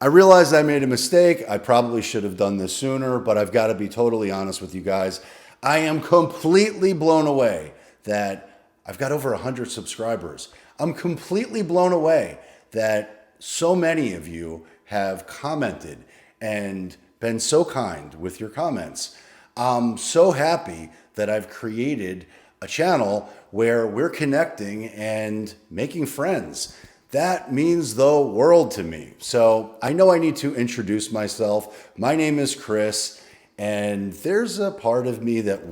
I realized I made a mistake. I probably should have done this sooner, but I've got to be totally honest with you guys. I am completely blown away that I've got over 100 subscribers. I'm completely blown away that so many of you have commented and been so kind with your comments. I'm so happy that I've created a channel where we're connecting and making friends. That means the world to me. So I know I need to introduce myself. My name is Chris, and there's a part of me that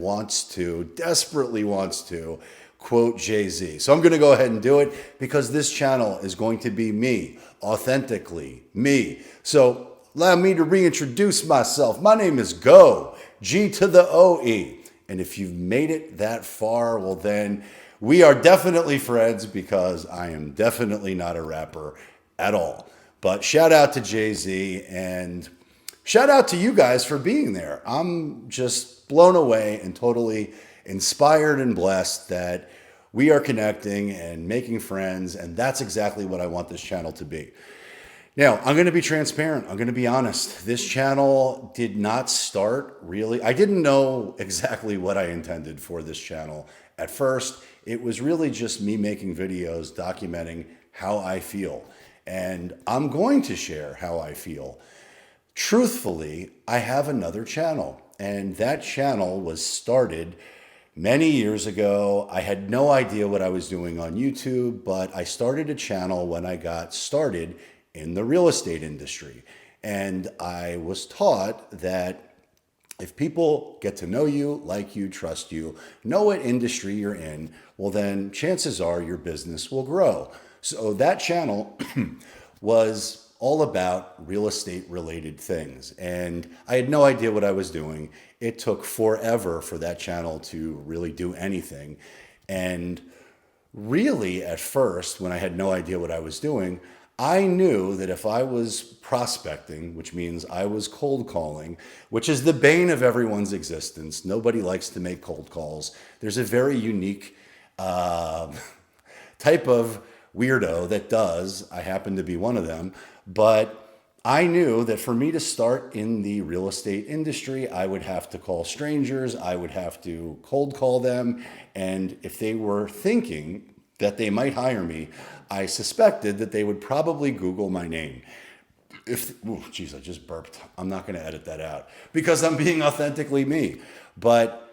desperately wants to quote Jay-Z. So I'm going to go ahead and do it because this channel is going to be me, authentically me. So allow me to reintroduce myself. My name is Go, G to the O-E. And if you've made it that far, well then we are definitely friends because I am definitely not a rapper at all. But shout out to Jay-Z and shout out to you guys for being there. I'm just blown away and totally inspired and blessed that we are connecting and making friends. And that's exactly what I want this channel to be. Now, I'm going to be transparent. I'm going to be honest. This channel did not start really. I didn't know exactly what I intended for this channel at first. It was really just me making videos documenting how I feel. And I'm going to share how I feel. Truthfully, I have another channel, and that channel was started many years ago. I had no idea what I was doing on YouTube, but I started a channel when I got started in the real estate industry. And I was taught that if people get to know you, like you, trust you, know what industry you're in, well then chances are your business will grow. So that channel was all about real estate related things. And I had no idea what I was doing. It took forever for that channel to really do anything. And really at first, when I had no idea what I was doing, I knew that if I was prospecting, which means I was cold calling, which is the bane of everyone's existence. Nobody likes to make cold calls. There's a very unique type of weirdo that does. I happen to be one of them. But I knew that for me to start in the real estate industry, I would have to call strangers. I would have to cold call them. And if they were thinking that they might hire me, I suspected that they would probably Google my name. Geez, I just burped. I'm not going to edit that out because I'm being authentically me. But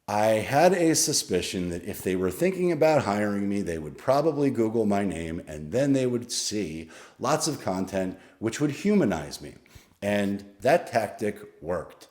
I had a suspicion that if they were thinking about hiring me, they would probably Google my name and then they would see lots of content which would humanize me. And that tactic worked.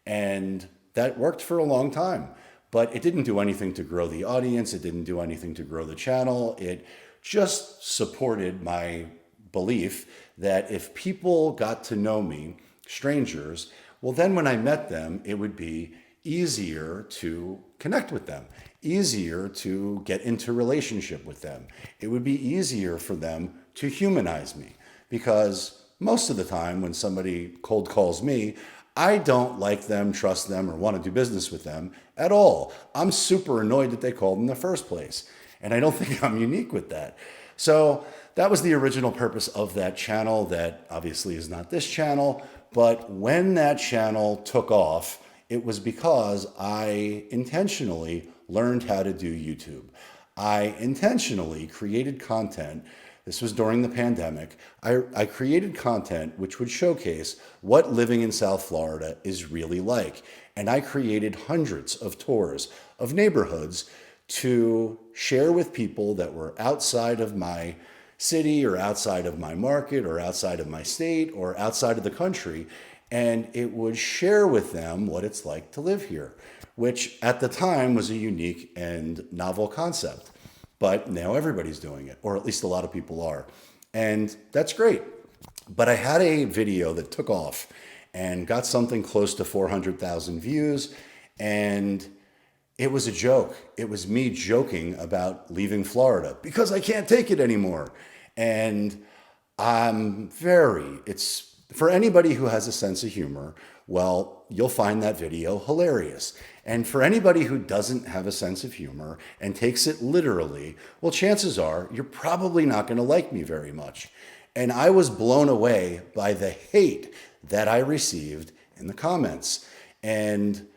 And that worked for a long time. But it didn't do anything to grow the audience. It didn't do anything to grow the channel. It just supported my belief that if people got to know me, strangers, well, then when I met them, it would be easier to connect with them, easier to get into relationship with them. It would be easier for them to humanize me because most of the time when somebody cold calls me, I don't like them, trust them, or want to do business with them at all. I'm super annoyed that they called in the first place. And I don't think I'm unique with that. So that was the original purpose of that channel that obviously is not this channel. But when that channel took off, it was because I intentionally learned how to do YouTube. I intentionally created content. This was during the pandemic. I created content which would showcase what living in South Florida is really like. And I created hundreds of tours of neighborhoods to share with people that were outside of my city or outside of my market or outside of my state or outside of the country. And it would share with them what it's like to live here, which at the time was a unique and novel concept. But now everybody's doing it, or at least a lot of people are. And that's great. But I had a video that took off and got something close to 400,000 views. And it was a joke. It was me joking about leaving Florida because I can't take it anymore. And it's for anybody who has a sense of humor, well, you'll find that video hilarious. And for anybody who doesn't have a sense of humor and takes it literally, well, chances are you're probably not going to like me very much. And I was blown away by the hate that I received in the comments. And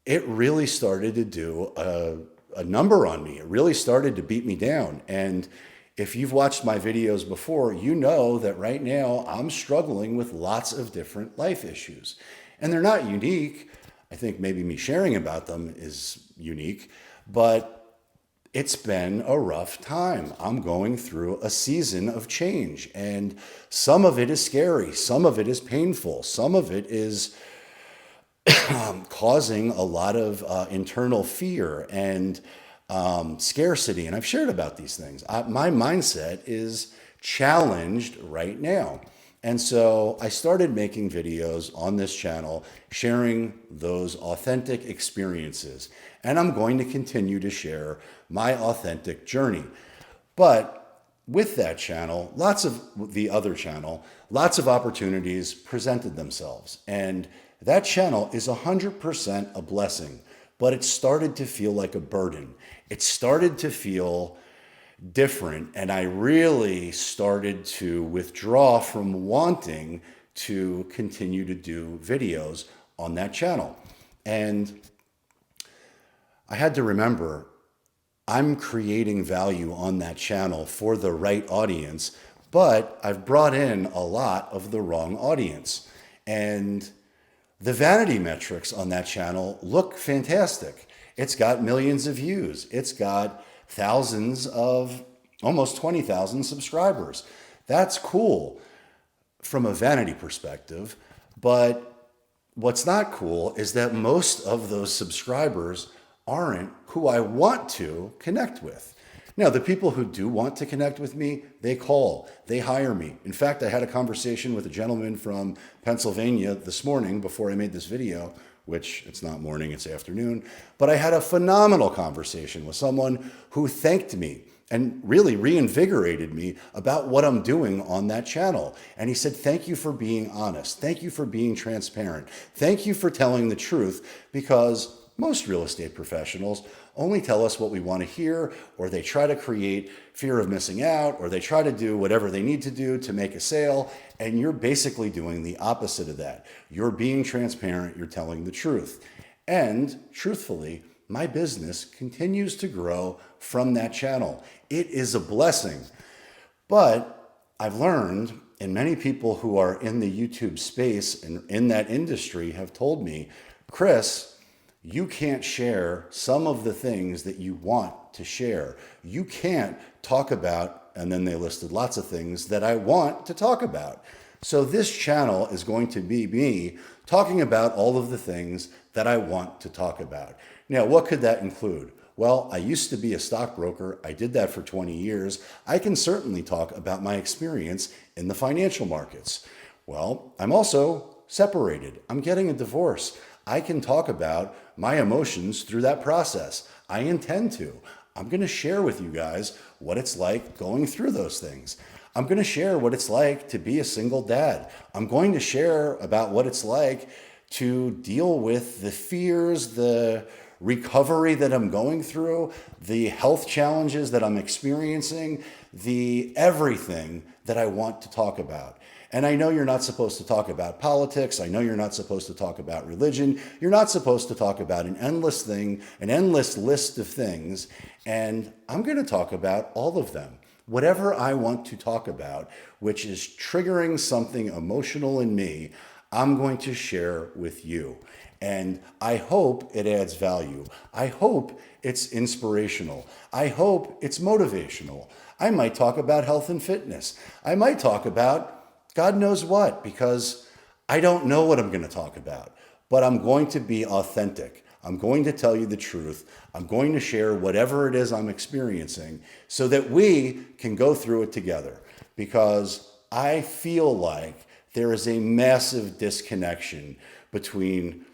it really started to do a number on me. It really started to beat me down. And if you've watched my videos before, you know that right now I'm struggling with lots of different life issues. And they're not unique. I think maybe me sharing about them is unique, but it's been a rough time. I'm going through a season of change, and some of it is scary, some of it is painful, some of it is causing a lot of internal fear and scarcity. And I've shared about these things. My mindset is challenged right now. And so I started making videos on this channel, sharing those authentic experiences. And I'm going to continue to share my authentic journey. But with that channel, lots of opportunities presented themselves. And that channel is 100% a blessing, but it started to feel like a burden. It started to feel different, and I really started to withdraw from wanting to continue to do videos on that channel. And I had to remember, I'm creating value on that channel for the right audience, but I've brought in a lot of the wrong audience. And the vanity metrics on that channel look fantastic. It's got millions of views. It's got thousands of, almost 20,000 subscribers. That's cool from a vanity perspective. But what's not cool is that most of those subscribers aren't who I want to connect with. Now, the people who do want to connect with me, they call, they hire me. In fact, I had a conversation with a gentleman from Pennsylvania this morning before I made this video, which it's not morning, it's afternoon. But I had a phenomenal conversation with someone who thanked me and really reinvigorated me about what I'm doing on that channel. And he said, thank you for being honest. Thank you for being transparent. Thank you for telling the truth, because most real estate professionals only tell us what we want to hear, or they try to create fear of missing out, or they try to do whatever they need to do to make a sale. And you're basically doing the opposite of that. You're being transparent, you're telling the truth. And truthfully, my business continues to grow from that channel. It is a blessing. But I've learned, and many people who are in the YouTube space and in that industry have told me, Chris, you can't share some of the things that you want to share. You can't talk about, and then they listed lots of things that I want to talk about. So this channel is going to be me talking about all of the things that I want to talk about. Now, what could that include? Well, I used to be a stockbroker. I did that for 20 years. I can certainly talk about my experience in the financial markets. Well, I'm also separated. I'm getting a divorce. I can talk about my emotions through that process. I intend to. I'm going to share with you guys what it's like going through those things. I'm going to share what it's like to be a single dad. I'm going to share about what it's like to deal with the fears, the recovery that I'm going through, the health challenges that I'm experiencing, the everything that I want to talk about. And I know you're not supposed to talk about politics. I know you're not supposed to talk about religion. You're not supposed to talk about an endless list of things. And I'm going to talk about all of them. Whatever I want to talk about, which is triggering something emotional in me, I'm going to share with you. And I hope it adds value. I hope it's inspirational. I hope it's motivational. I might talk about health and fitness. I might talk about God knows what, because I don't know what I'm going to talk about. But I'm going to be authentic. I'm going to tell you the truth. I'm going to share whatever it is I'm experiencing so that we can go through it together. Because I feel like there is a massive disconnection between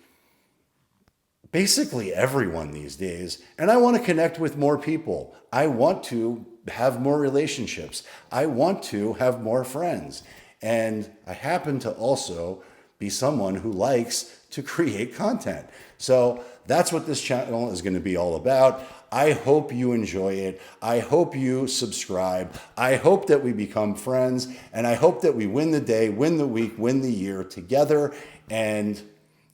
basically everyone these days. And I want to connect with more people. I want to have more relationships. I want to have more friends. And I happen to also be someone who likes to create content. So that's what this channel is going to be all about. I hope you enjoy it. I hope you subscribe. I hope that we become friends, and I hope that we win the day, win the week, win the year together. And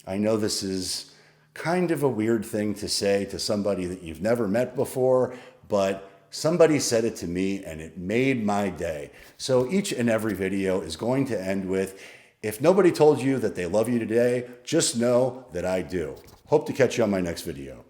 I know this is kind of a weird thing to say to somebody that you've never met before, but somebody said it to me and it made my day. So each and every video is going to end with, if nobody told you that they love you today, just know that I do. Hope to catch you on my next video.